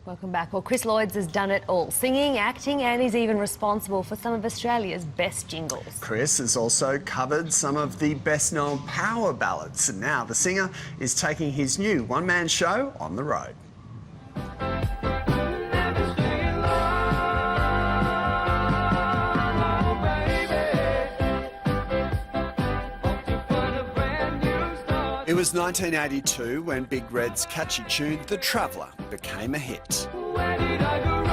Welcome back. Well, Chris Lloyds has done it all. Singing, acting, and he's even responsible for some of Australia's best jingles. Chris has also covered some of the best-known power ballads. And now the singer is taking his new one-man show on the road. It was 1982 when Big Red's catchy tune, The Traveller, became a hit. Where did I go wrong?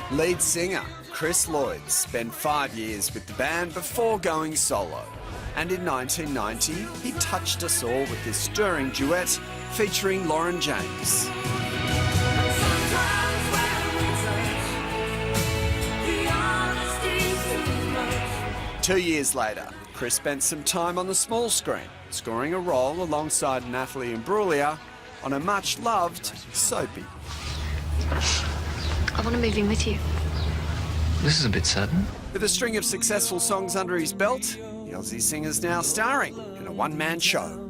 Yeah. Lead singer Chris Lloyds spent 5 years with the band before going solo. And in 1990, he touched us all with this stirring duet featuring Lauren James. 2 years later, Chris spent some time on the small screen, scoring a role alongside Natalie Imbruglia on a much-loved soapy. I want to move in with you. This is a bit sudden. With a string of successful songs under his belt, the Aussie singer's now starring in a one-man show.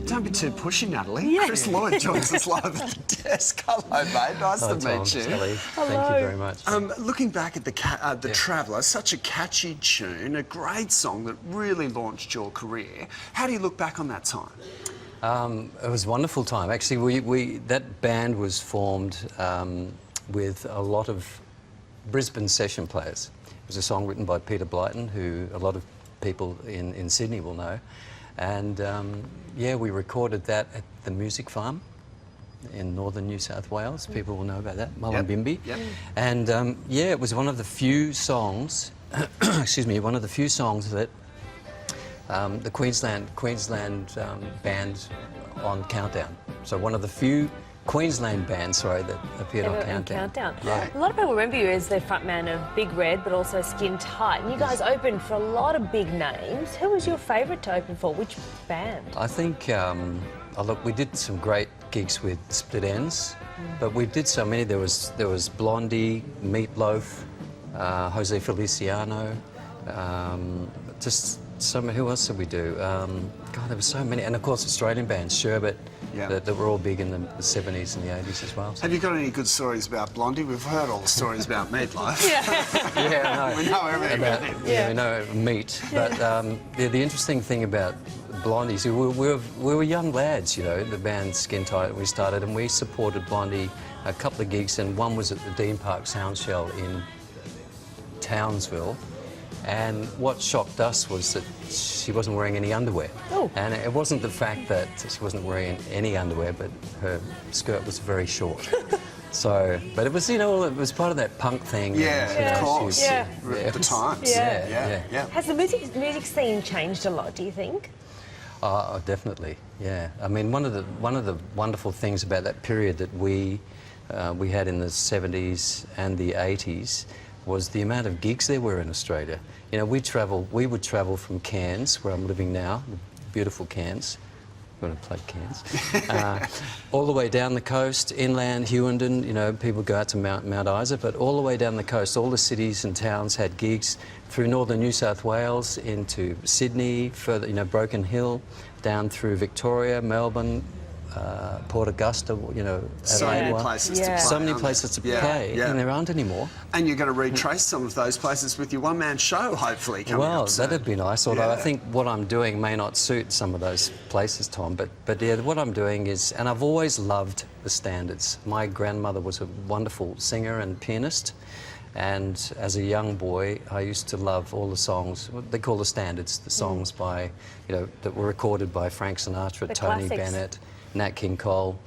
Don't be too pushy, Natalie. Yeah. Chris Lloyd joins us live at the desk. Hello, mate. Nice to meet you. Sally. Hello. Thank you very much. Looking back at the Traveller, such a catchy tune, a great song that really launched your career. How do you look back on that time? It was a wonderful time. Actually, that band was formed with a lot of Brisbane session players. It was a song written by Peter Blyton, who a lot of people in Sydney will know. And yeah, we recorded that at the Music Farm in northern New South Wales. People will know about that, Mullumbimby. Yep. And yeah, it was one of the few songs, excuse me, one of the few songs that the Queensland band on Countdown. So one of the few Queensland band, sorry, that appeared on Countdown. Yeah. A lot of people remember you as the frontman of Big Red, but also Skin Tight. And you guys opened for a lot of big names. Who was your favourite to open for? Which band? I think, look, we did some great gigs with Split Enz, but we did so many. There was Blondie, Meatloaf, Jose Feliciano, just so many. Who else did we do? God, there were so many. And of course, Australian bands, Sherbet, that were all big in the 70s and the 80s as well. So. Have you got any good stories about Blondie? We've heard all the stories about Meatloaf. Yeah, I know. We know everything about him. Yeah, we know meat. But the interesting thing about Blondie is we were young lads, you know, the band Skin Tight we started, and we supported Blondie a couple of gigs, and one was at the Dean Park Soundshell in Townsville. And what shocked us was that she wasn't wearing any underwear. Oh. And it wasn't the fact that she wasn't wearing any underwear, but her skirt was very short. So, but it was, you know, it was part of that punk thing. Yeah, and, of course. Yeah. At the times. Yeah. Has the music scene changed a lot, do you think? Oh, definitely, yeah. I mean, one of the wonderful things about that period that we had in the 70s and the 80s was the amount of gigs there were in Australia. You know, we would travel from Cairns, where I'm living now, beautiful Cairns. I'm going to plug Cairns. All the way down the coast, inland, Hughenden, you know, people go out to Mount Isa, but all the way down the coast, all the cities and towns had gigs through northern New South Wales into Sydney, further, you know, Broken Hill, down through Victoria, Melbourne, Port Augusta, you know, so many places to play. So many places to play, and there aren't anymore. And you're going to retrace some of those places with your one-man show, hopefully, coming up soon. Well, that'd be nice, although I think what I'm doing may not suit some of those places, Tom, but yeah, what I'm doing is, and I've always loved the standards. My grandmother was a wonderful singer and pianist, and as a young boy, I used to love all the songs, what they call the standards, the songs by, you know, that were recorded by Frank Sinatra, The Tony classics. Bennett, Nat King Cole,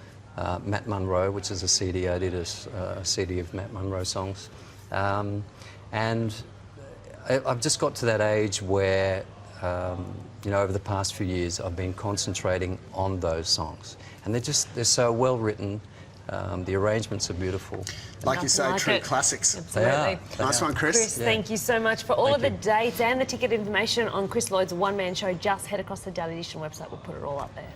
Matt Monro, which is a CD I did, a CD of Matt Monro songs. And I've just got to that age where, you know, over the past few years, I've been concentrating on those songs. And they're so well written, the arrangements are beautiful. Like you say, true classics. Absolutely. Nice one, Chris. Chris, thank you so much for all of the dates and the ticket information on Chris Lloyd's one-man show. Just head across the Daily Edition website. We'll put it all up there.